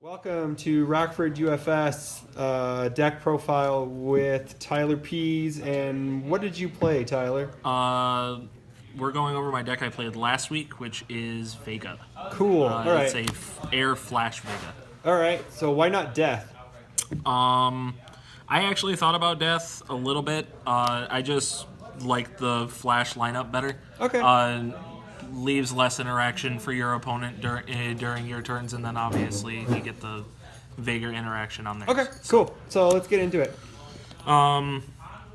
Welcome to Rockford UFS deck profile with Tyler Pease. And what did you play, Tyler? We're going over my deck I played last week, which is Vega. Cool. All right. It's a air Flash Vega. All right. So why not Death? I actually thought about Death a little bit. I just like the Flash lineup better. Okay. Leaves less interaction for your opponent during your turns, and then obviously you get the Vega interaction on there. Okay. Cool. So let's get into it.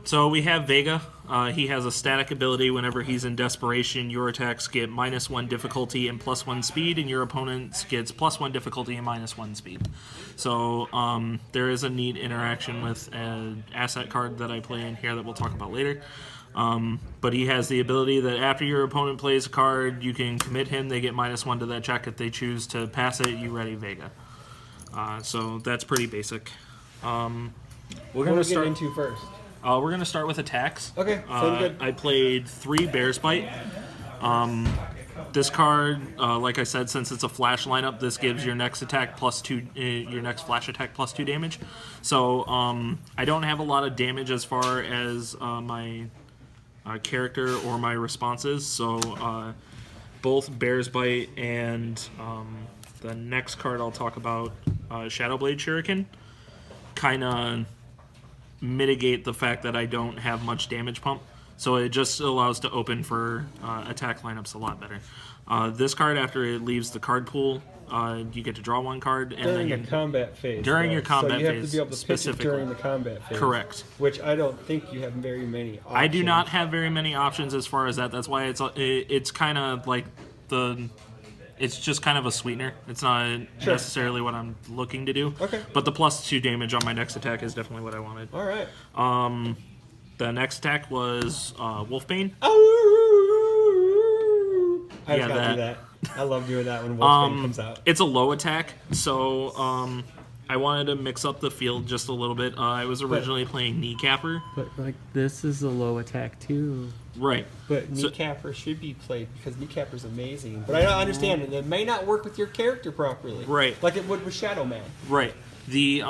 So we have Vega. He has a static ability. Whenever he's in desperation, your attacks get -1 difficulty and +1 speed, and your opponent's gets +1 difficulty and -1 speed. So there is a neat interaction with an asset card that I play in here that we'll talk about later. But he has the ability that after your opponent plays a card, you can commit him. They get -1 to that check. If they choose to pass it, you ready Vega. So that's pretty basic. We're going to get into first. We're going to start with attacks. Okay, sounds good. I played 3 Bear's Bite. This card, like I said, since it's a flash lineup, this gives your next attack +2, your next flash attack +2 damage. So I don't have a lot of damage as far as my character or my responses. So both Bear's Bite and the next card I'll talk about, Shadowblade Shuriken, kind of mitigate the fact that I don't have much damage pump, so it just allows to open for attack lineups a lot better. This card, after it leaves the card pool, you get to draw 1 card and during then the combat phase. During your combat phase, so you have phase, to be able to pitch it specifically. during the combat phase. Correct. Which I don't think you have very many options. I do not have very many options as far as that. That's why it's kind of like it's just kind of a sweetener. It's not necessarily what I'm looking to do. Okay. But the +2 damage on my next attack is definitely what I wanted. All right. The next attack was Wolfbane. I just gotta do that. I love doing that when Wolfbane comes out. It's a low attack, so I wanted to mix up the field just a little bit. I was originally playing Kneecapper. But like this is a low attack too. Right. But Kneecapper should be played because Kneecapper's amazing. But I don't understand it. It may not work with your character properly. Right. Like it would with Shadow Man. Right. The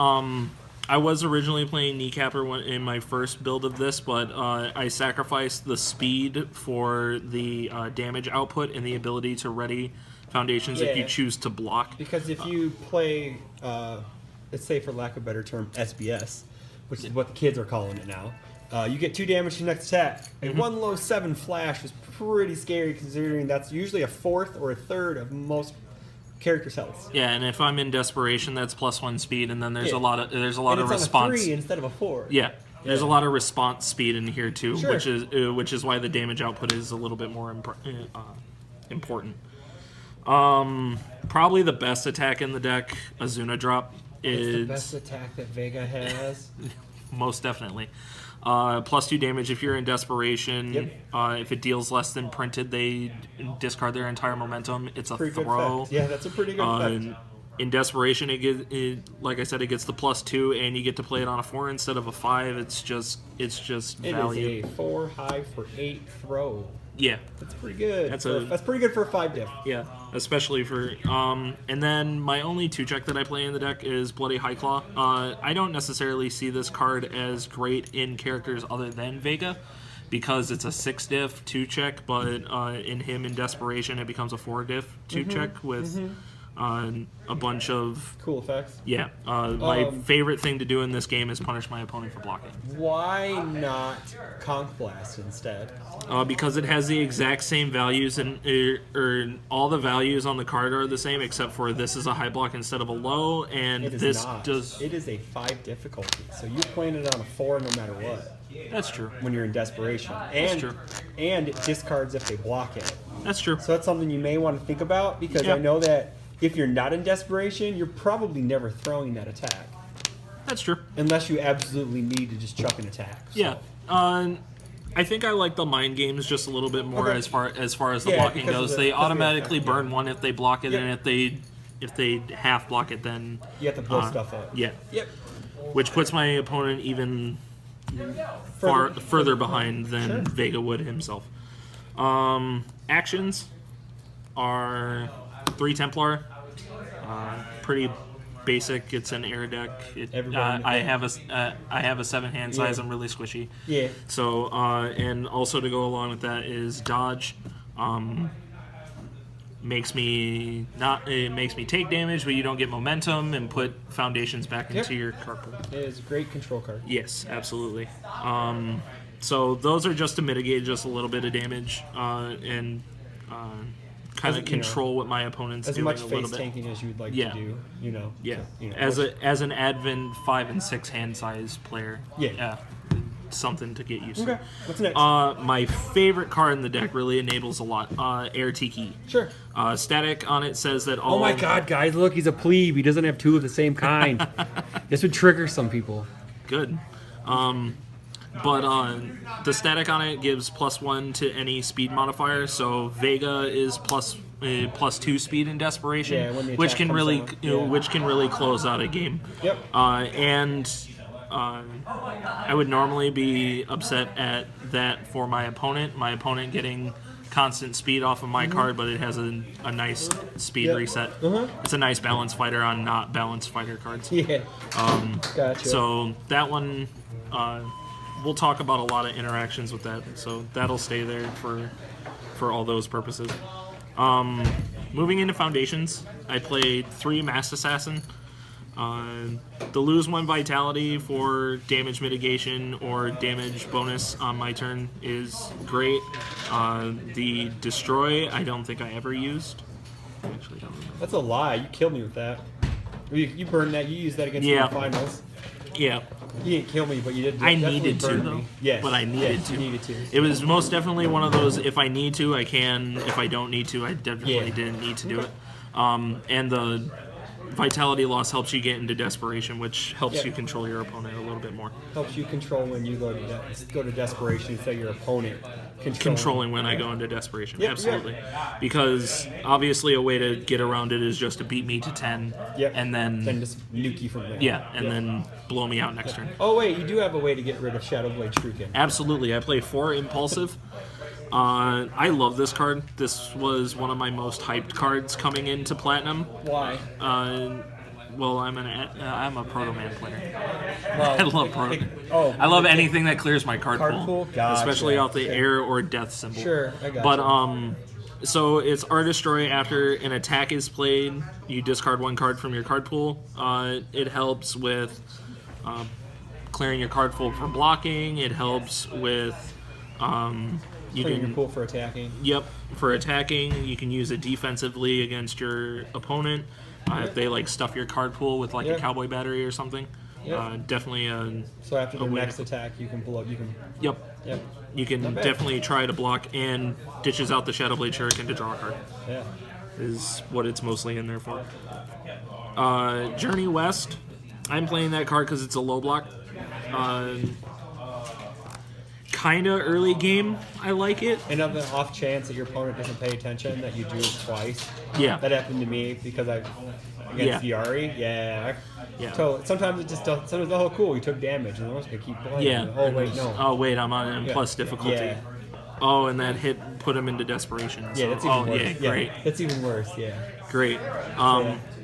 I was originally playing Kneecapper in my first build of this, but I sacrificed the speed for the damage output and the ability to ready foundations if you choose to block. Because if you play, let's say for lack of a better term, SBS, which is what the kids are calling it now, you get 2 damage to your next attack. A 1 low 7 flash is pretty scary considering that's usually a 4th or a 3rd of most character's health. Yeah, and if I'm in desperation, that's +1 speed, and then there's a lot of and it's response. On a 3 instead of a 4. Yeah, there's a lot of response speed in here too, Sure. which is why the damage output is a little bit more important. Probably the best attack in the deck, Azuna Drop, is It's the best attack that Vega has. most definitely. +2 damage if you're in desperation. Yep. If it deals less than printed, they discard their entire momentum. It's a Pretty good throw. effect. Yeah, that's a pretty good effect. In desperation, like I said, it gets the +2, and you get to play it on a 4 instead of a 5. It's just value. It is a 4 high for 8 throw. Yeah. That's pretty good. That's pretty good for a 5 diff. Yeah, especially for and then my only 2-check that I play in the deck is Bloody Highclaw. I don't necessarily see this card as great in characters other than Vega because it's a 6 diff 2-check, but in him in desperation it becomes a 4 diff 2-check with a bunch of cool effects. Yeah, my favorite thing to do in this game is punish my opponent for blocking. Why not Conch Blast instead? Because it has the exact same values, and all the values on the card are the same, except for this is a high block instead of a low, and this does. It is a 5 difficulty, so you're playing it on a 4 no matter what. That's true. When you're in desperation, That's true. And it discards if they block it. That's true. So that's something you may want to think about because I know that if you're not in desperation, you're probably never throwing that attack. That's true. Unless you absolutely need to just chuck an attack. So. Yeah. I think I like the mind games just a little bit more as far as the blocking goes. They automatically burn 1 if they block it, and if they half block it, then you have to blow stuff up. Yeah. Yep. Which puts my opponent even further behind than Vega would himself. Actions are 3 Templar, pretty basic. It's an air deck. Everybody- I have a 7-hand size. Yeah. I'm really squishy. Yeah. So and also to go along with that is dodge. Makes me take damage, but you don't get momentum, and put foundations back into your card pool. It is a great control card. Yes, absolutely. So those are just to mitigate just a little bit of damage and kind of control what my opponent's As doing much a little face bit. tanking as you'd like Yeah. to do, you know. Yeah, You know, as an Advent 5 and 6 hand size player. Yeah. Something to get used Okay. to. What's next? My favorite card in the deck really enables a lot. Air Tiki. Sure. Static on it says that all. Oh my god, guys, look, he's a plebe. He doesn't have two of the same kind. This would trigger some people. Good. But the static on it gives +1 to any speed modifier. So Vega is +2 speed in desperation, Yeah, when the which attack can comes really on. Yeah. which can really close out a game. Yep. I would normally be upset at that for my opponent. My opponent getting constant speed off of my card, but it has a nice speed Yep. reset. Uh-huh. It's a nice balance fighter on not balanced fighter cards. Yeah. Gotcha. So that one, we'll talk about a lot of interactions with that. So that'll stay there for all those purposes. Moving into foundations, I played 3 Mass Assassin. The lose 1 vitality for damage mitigation or damage bonus on my turn is great. The destroy, I don't think I ever used. I actually don't remember. That's a lie. You killed me with that. You burned that. You used that against me in Yeah. the finals. Yeah, You didn't kill me, but you did. I definitely needed to burned though. me. Yes. But I needed yes, to. You needed to. It was most definitely one of those. If I need to, I can. If I don't need to, I definitely Yeah. didn't need to do it. And the vitality loss helps you get into desperation, which helps Yeah. you control your opponent a little bit more. Helps you control when you go to desperation instead of your opponent Controlling when I go into desperation, Yep, absolutely. Because obviously a way to get around it is just to beat me to 10, Yep. and then just nuke you from there. then blow me out next turn. Oh wait, you do have a way to get rid of Shadowblade Shuriken. Absolutely. I play 4 Impulsive. I love this card. This was one of my most hyped cards coming into Platinum. Why? Well, I'm a Proto Man player. Well, I love Proto. Oh, I love anything that clears my card pool, Gotcha. especially off the Sure. air or death symbol. Sure, I got But so it's R Destroy. After an attack is played, you discard 1 card from your card pool. It helps with clearing your card pool for blocking. It helps with you Clearing your can pool for attacking. Yep, for attacking, you can use it defensively against your opponent. If they like stuff your card pool with like Yeah. a cowboy battery or something, Yeah. definitely a So after the way next to- attack, you can blow. You can. yep. Yep. You can Not bad. definitely try to block and ditches out the Shadowblade Shuriken to draw a card. Yeah. Is what it's mostly in there for. Journey West, I'm playing that card because it's a low block. Kind of early game, I like it. And on the off chance that your opponent doesn't pay attention, that you do it twice. Yeah. That happened to me because against Yari. Yeah. Yeah. So sometimes it just doesn't. Sometimes oh cool, you took damage, and I'm just gonna keep playing. Yeah. Oh wait, no. Oh wait, I'm on M plus difficulty. Yeah. Oh, and that hit put him into desperation. Yeah, So- that's even worse. yeah, great, That's even worse. Yeah. great.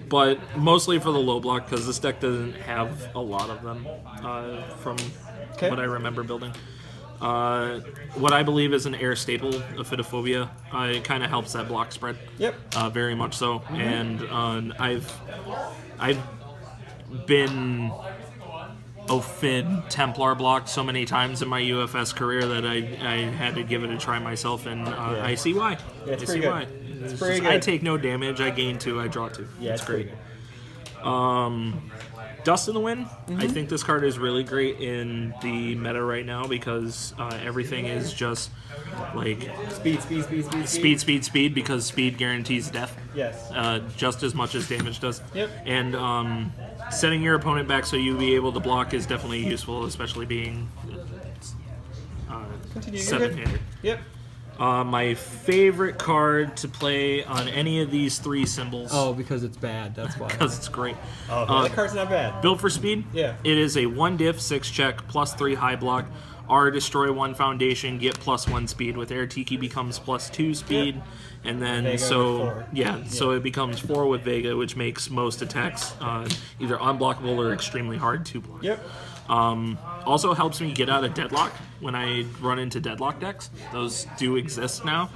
But mostly for the low block because this deck doesn't have a lot of them from Okay. what I remember building. What I believe is an air staple of Phytophobia. It kind of helps that block spread. Yep. Very much so. And I've been Ophid Templar blocked so many times in my UFS career that I had to give it a try myself, and I see why. Yeah, it's I pretty see good. why. It's It's pretty just- I good. take no damage. I gain 2. I draw 2. Yeah, it's great. pretty Dust in the Wind. I think this card is really great in the meta right now because everything is just like good. Speed. because speed guarantees death. Yes. Just as much as damage does. Yep. And setting your opponent back so you'll be able to block is definitely useful, especially being Continue. You're 7-hander. good. Yep. My favorite card to play on any of these 3 symbols Oh, because it's bad. That's why. because it's great. Oh, that card's not bad. Built for speed. Yeah. It is a 1 diff 6 check plus 3 high block. R destroy 1 foundation, get +1 speed. With Air Tiki becomes +2 speed, and then Vega so with 4. so it becomes 4 with Vega, which makes most attacks either unblockable or extremely hard to block. Yep. Also helps me get out of deadlock when I run into deadlock decks. Those do exist now.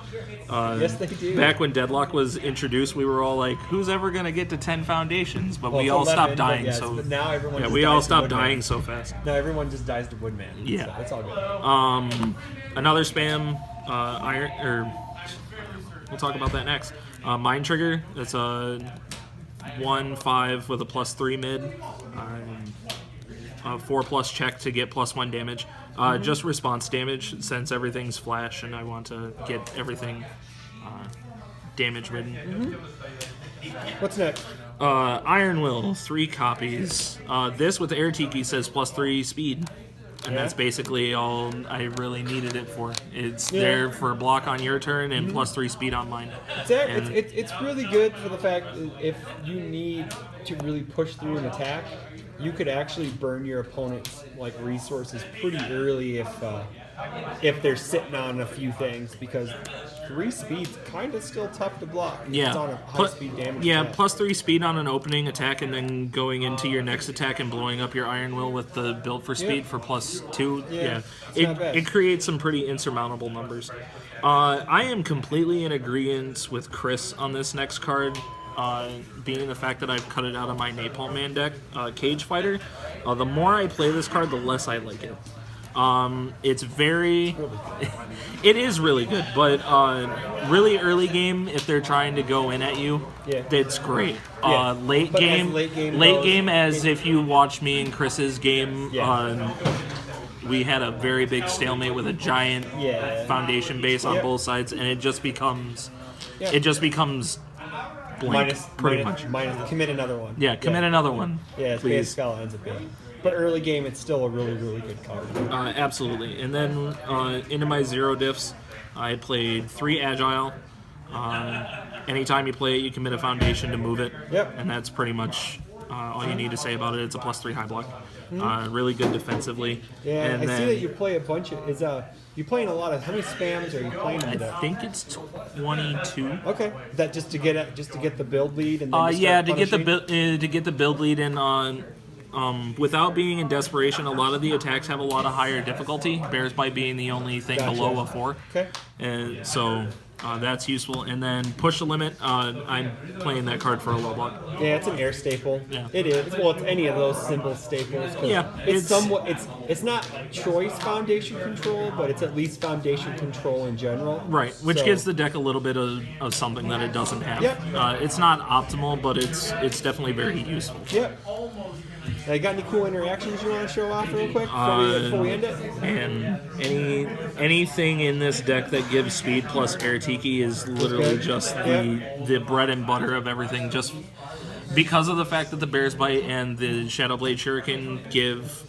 Yes, they do. Back when deadlock was introduced, we were all like, "Who's ever gonna get to 10 foundations?" But Well, we it's all 11, stopped but dying. yes, So but now everyone just we all dies to stopped Woodman. dying so fast. Now everyone just dies to Woodman. Yeah. So it's all good. Another spam iron, or we'll talk about that next. Mind Trigger. That's a 1/5 with a +3 mid. 4+ check to get +1 damage. Just response damage, since everything's flash and I want to get everything damage ridden. What's next? Iron Will, 3 copies. This with Air Tiki says +3 speed. And that's basically all I really needed it for. It's there for a block on your turn and +3 speed on mine. It's really good for the fact that if you need to really push through an attack, you could actually burn your opponent's like resources pretty early if they're sitting on a few things, because 3 speed's kind of still tough to block. Yeah. It's on a high speed damage. Yeah, attack. +3 speed on an opening attack, and then going into your next attack and blowing up your Iron Will with the build for speed for +2. Yeah, it's not bad. It creates some pretty insurmountable numbers. I am completely in agreement with Chris on this next card. Being the fact that I've cut it out of my Napalm Man deck, Cage Fighter. The more I play this card, the less I like it. It's very, it is really good, but really early game, if they're trying to go in at you, it's great. Yeah. Late But as game, late game late goes, game, as if you watch me and Chris's game, Yeah. we had a very big stalemate with a giant foundation base on both sides, and it just becomes, blank, pretty much. Minus, commit another one. Yeah, commit another one. Yeah, it's please. Scala ends up being. But early game, it's still a really, really good card. Absolutely. And then into my 0 diffs, I played 3 Agile. Anytime you play it, you commit a foundation to move it. Yep. And that's pretty much all you need to say about it. It's a +3 high block. Really good defensively. Yeah, and I then, see that you play a bunch of. You playing a lot of? How many spams are you playing in I the deck? think it's 22. Okay, is that just to get the build lead and then Yeah, start to get punishing? to get the build lead in on. Without being in desperation, a lot of the attacks have a lot of higher difficulty. Bears Bite being the only thing Gotcha. below a 4. Okay. And so that's useful. And then Push the Limit, I'm playing that card for a low block. Yeah, it's an air staple. Yeah. It is. Well, it's any of those simple staples. 'Cause Yeah, it's it's- somewhat. It's not choice foundation control, but it's at least foundation control in general. Right, which So- gives the deck a little bit of something that it doesn't have. Yep. It's not optimal, but it's definitely very useful. Yep. Got any cool interactions you want to show off real quick before we end it? And anything in this deck that gives speed plus Air Tiki is literally Okay. just Yep. the bread and butter of everything. Just because of the fact that the Bear's Bite and the Shadowblade Shuriken give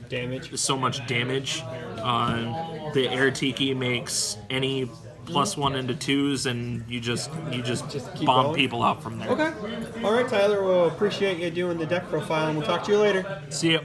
Damage. so much damage, the Air Tiki makes any +1 into 2s, and you just keep bomb going? people out from there. Okay. All right, Tyler. We'll appreciate you doing the deck profile, and we'll talk to you later. See ya.